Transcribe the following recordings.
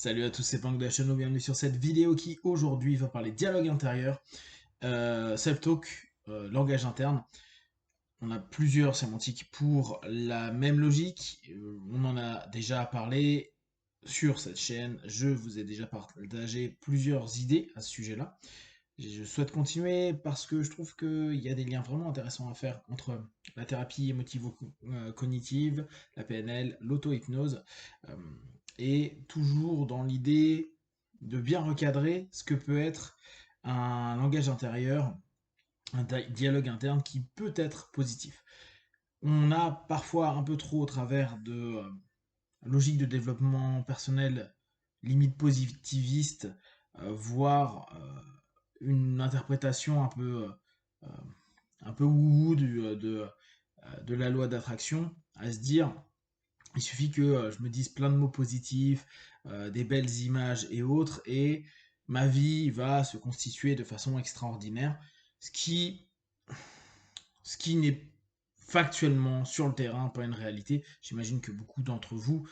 Salut à tous, c'est Punk de la chaîne, bienvenue sur cette vidéo qui aujourd'hui va parler dialogue intérieur, self-talk, langage interne. On a plusieurs sémantiques pour la même logique, on en a déjà parlé sur cette chaîne, je vous ai déjà partagé plusieurs idées à ce sujet-là. Je souhaite continuer parce que je trouve qu'il y a des liens vraiment intéressants à faire entre la thérapie émotivo-cognitive, la PNL, l'auto-hypnose, euh, et toujours dans l'idée de bien recadrer ce que peut être un langage intérieur, un dialogue interne qui peut être positif. On a parfois un peu trop au travers de logique de développement personnel limite positiviste, voire une interprétation euh, un peu wouhou de la loi d'attraction, à se dire il suffit que je me dise plein de mots positifs, des belles images et autres, et ma vie va se constituer de façon extraordinaire, ce qui, ce qui n'est factuellement sur le terrain pas une réalité. J'imagine que beaucoup d'entre vous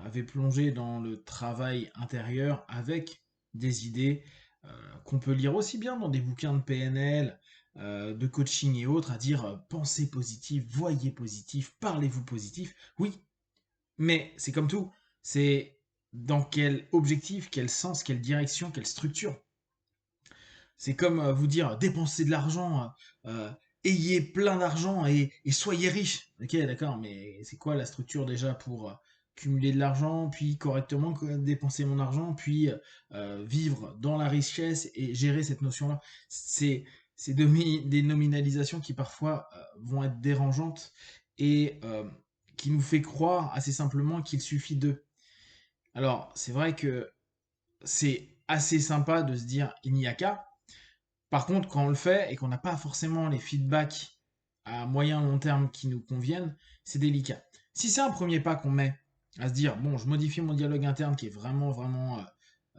avaient plongé dans le travail intérieur avec des idées qu'on peut lire aussi bien dans des bouquins de PNL, de coaching et autres, à dire pensez positif, voyez positif, parlez-vous positif. Oui, mais c'est comme tout, c'est dans quel objectif, quel sens, quelle direction, quelle structure. C'est comme vous dire dépensez de l'argent, euh, ayez plein d'argent et soyez riche. Ok, d'accord, mais c'est quoi la structure déjà pour cumuler de l'argent, puis correctement dépenser mon argent, puis vivre dans la richesse et gérer cette notion-là. C'est des nominalisations qui parfois vont être dérangeantes et qui nous fait croire assez simplement qu'il suffit de. Alors, c'est vrai que c'est assez sympa de se dire il n'y a qu'à. Par contre, quand on le fait et qu'on n'a pas forcément les feedbacks à moyen long terme qui nous conviennent, c'est délicat. Si c'est un premier pas qu'on met à se dire bon, je modifie mon dialogue interne qui est vraiment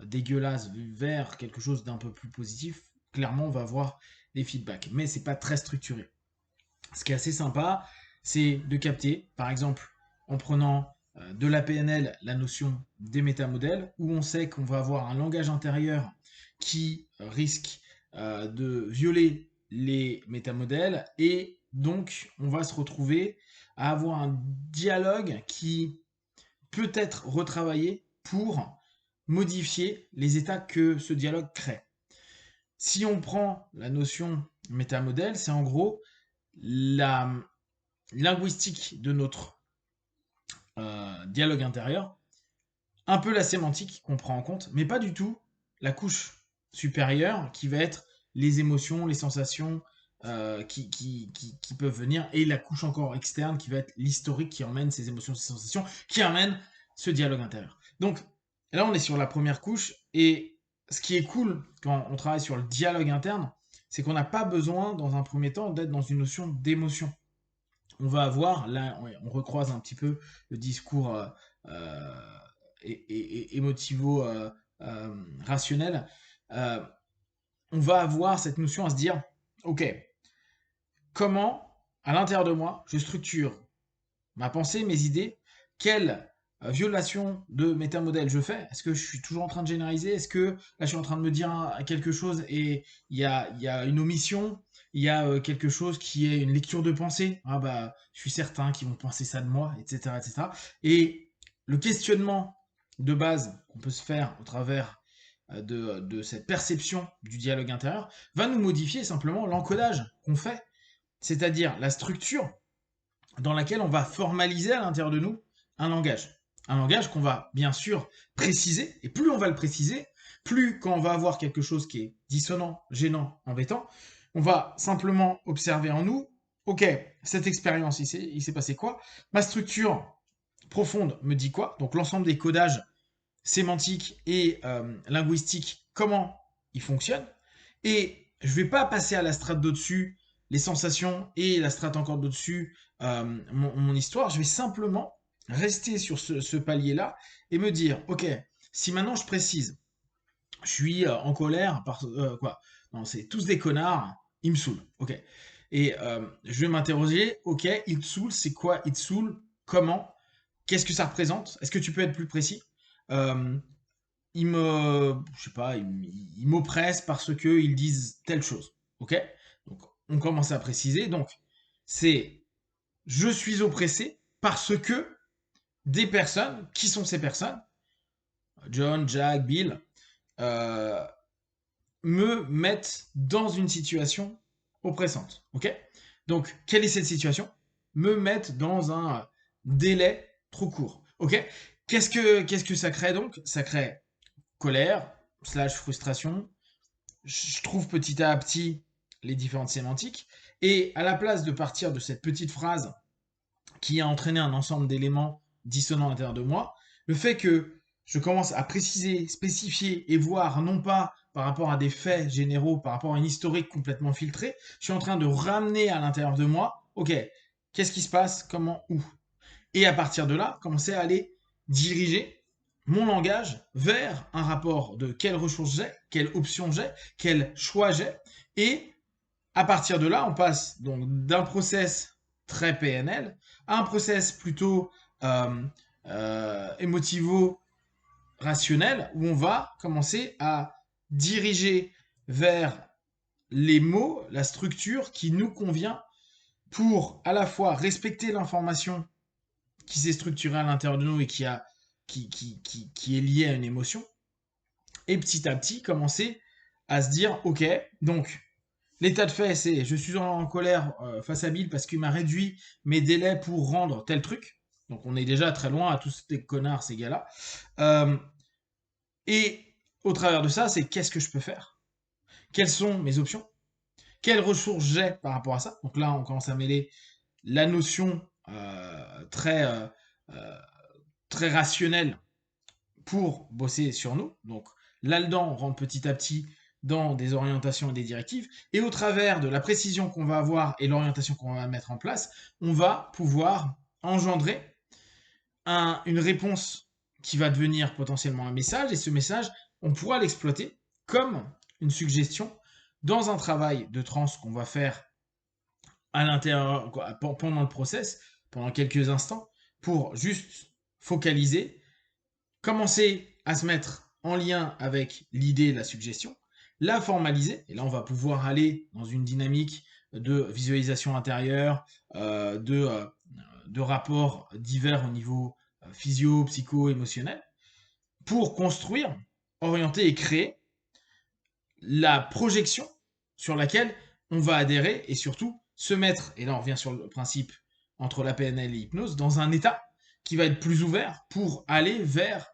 dégueulasse vers quelque chose d'un peu plus positif, clairement on va avoir les feedbacks. Mais c'est pas très structuré. Ce qui est assez sympa, c'est de capter, par exemple, en prenant de la PNL la notion des métamodèles, où on sait qu'on va avoir un langage intérieur qui risque de violer les métamodèles, et donc on va se retrouver à avoir un dialogue qui peut être retravaillé pour modifier les états que ce dialogue crée. Si on prend la notion métamodèle, c'est en gros la linguistique de notre dialogue intérieur, un peu la sémantique qu'on prend en compte, mais pas du tout la couche supérieure qui va être les émotions, les sensations qui peuvent venir, et la couche encore externe qui va être l'historique qui emmène ces émotions, ces sensations, qui amène ce dialogue intérieur. Donc là, on est sur la première couche, et ce qui est cool quand on travaille sur le dialogue interne, c'est qu'on n'a pas besoin, dans un premier temps, d'être dans une notion d'émotion. On va avoir, là, on recroise un petit peu le discours émotivo rationnel. Euh, on va avoir cette notion à se dire, ok, comment, à l'intérieur de moi, je structure ma pensée, mes idées, quelle violation de métamodèle je fais. Est-ce que je suis toujours en train de généraliser? Est-ce que là je suis en train de me dire quelque chose et il y a une omission? Il y a quelque chose qui est une lecture de pensée? Ah bah, je suis certain qu'ils vont penser ça de moi, etc., etc. Et le questionnement de base qu'on peut se faire au travers de cette perception du dialogue intérieur va nous modifier simplement l'encodage qu'on fait, c'est-à-dire la structure dans laquelle on va formaliser à l'intérieur de nous un langage. Un langage qu'on va bien sûr préciser, et plus on va le préciser, plus quand on va avoir quelque chose qui est dissonant, gênant, embêtant, on va simplement observer en nous, ok, cette expérience, il s'est passé quoi? Ma structure profonde me dit quoi? Donc l'ensemble des codages sémantiques et linguistiques, comment ils fonctionnent. Et je ne vais pas passer à la strate d'au-dessus, les sensations, et la strate encore d'au-dessus, mon histoire. Je vais simplement rester sur ce palier-là et me dire, ok, si maintenant je précise, je suis en colère par quoi? Non, c'est tous des connards, ils me saoulent. Ok. Et je vais m'interroger, ok, il te saoule, c'est quoi il te saoule? Comment? Qu'est-ce que ça représente? Est-ce que tu peux être plus précis? euh, je sais pas, il m'oppresse parce qu'ils disent telle chose. Ok? Donc, on commence à préciser. Donc, c'est je suis oppressé parce que des personnes, qui sont ces personnes? John, Jack, Bill, euh, me mettent dans une situation oppressante. Ok? Donc, quelle est cette situation? Me mettre dans un délai trop court. Ok? Qu'est-ce que ça crée donc? Ça crée colère, slash frustration. Je trouve petit à petit les différentes sémantiques. Et à la place de partir de cette petite phrase qui a entraîné un ensemble d'éléments dissonants à l'intérieur de moi, le fait que je commence à préciser, spécifier et voir non pas par rapport à des faits généraux, par rapport à une historique complètement filtrée, je suis en train de ramener à l'intérieur de moi, ok, qu'est-ce qui se passe, comment, où. Et à partir de là, commencer à aller diriger mon langage vers un rapport de quelles ressources j'ai, quelles options j'ai, quels choix j'ai. Et à partir de là, on passe donc d'un process très PNL à un process plutôt euh, émotivo-rationnel où on va commencer à diriger vers les mots, la structure qui nous convient pour à la fois respecter l'information qui s'est structurée à l'intérieur de nous et qui est liée à une émotion, et petit à petit commencer à se dire, ok, donc l'état de fait, c'est je suis en colère face à Bill parce qu'il m'a réduit mes délais pour rendre tel truc. Donc on est déjà très loin à tous ces connards, ces gars-là. Et au travers de ça, c'est qu'est-ce que je peux faire? Quelles sont mes options? Quelles ressources j'ai par rapport à ça? Donc là, on commence à mêler la notion euh, très rationnelle pour bosser sur nous. Donc là-dedans, on rentre petit à petit dans des orientations et des directives. Et au travers de la précision qu'on va avoir et l'orientation qu'on va mettre en place, on va pouvoir engendrer une réponse qui va devenir potentiellement un message. Et ce message, on pourra l'exploiter comme une suggestion dans un travail de trans qu'on va faire à l'intérieur, pendant le process, pendant quelques instants, pour juste focaliser, commencer à se mettre en lien avec l'idée, la suggestion, la formaliser, et là on va pouvoir aller dans une dynamique de visualisation intérieure, de rapports divers au niveau physio, psycho, émotionnel, pour construire, orienter et créer la projection sur laquelle on va adhérer et surtout se mettre, et là on revient sur le principe entre la PNL et l'hypnose, dans un état qui va être plus ouvert pour aller vers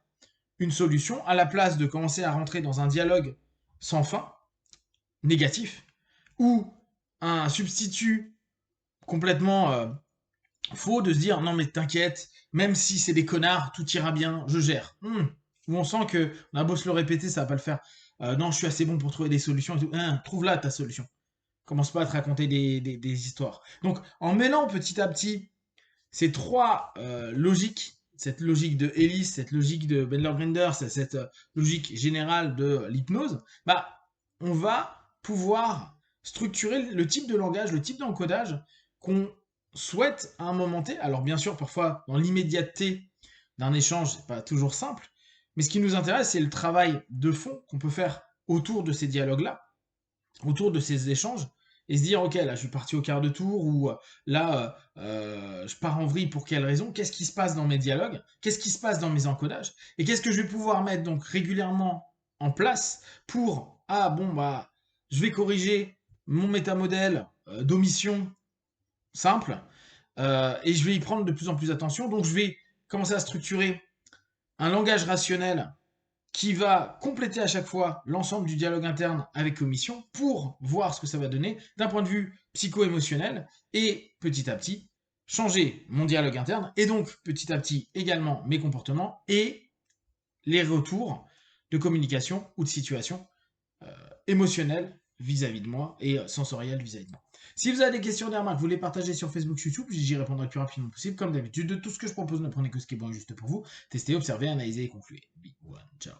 une solution à la place de commencer à rentrer dans un dialogue sans fin, négatif, ou un substitut complètement faux de se dire non mais t'inquiète, même si c'est des connards, tout ira bien, je gère. Où on sent que on a beau se le répéter, ça va pas le faire. Non, je suis assez bon pour trouver des solutions et tout. Trouve là ta solution. Commence pas à te raconter des histoires. Donc, en mêlant petit à petit ces trois logiques, cette logique de Ellis, cette logique de Bendler-Grinder, cette logique générale de l'hypnose, bah, on va pouvoir structurer le type de langage, le type d'encodage qu'on souhaite à un moment T. Alors bien sûr, parfois, dans l'immédiateté d'un échange, c'est pas toujours simple, mais ce qui nous intéresse, c'est le travail de fond qu'on peut faire autour de ces dialogues-là, autour de ces échanges, et se dire, ok, là, je suis parti au quart de tour, ou là, je pars en vrille pour quelle raison? Qu'est-ce qui se passe dans mes dialogues? Qu'est-ce qui se passe dans mes encodages? Et qu'est-ce que je vais pouvoir mettre donc régulièrement en place pour, ah bon, bah, je vais corriger mon métamodèle d'omission simple, et je vais y prendre de plus en plus attention. Donc, je vais commencer à structurer un langage rationnel qui va compléter à chaque fois l'ensemble du dialogue interne avec commission pour voir ce que ça va donner d'un point de vue psycho-émotionnel et petit à petit changer mon dialogue interne et donc petit à petit également mes comportements et les retours de communication ou de situation émotionnelle vis-à-vis de moi et sensorielle vis-à-vis de moi. Si vous avez des questions, des remarques, vous les partagez sur Facebook, YouTube, j'y répondrai le plus rapidement possible. Comme d'habitude, de tout ce que je propose, ne prenez que ce qui est bon et juste pour vous. Testez, observez, analysez et concluez. Big one, ciao.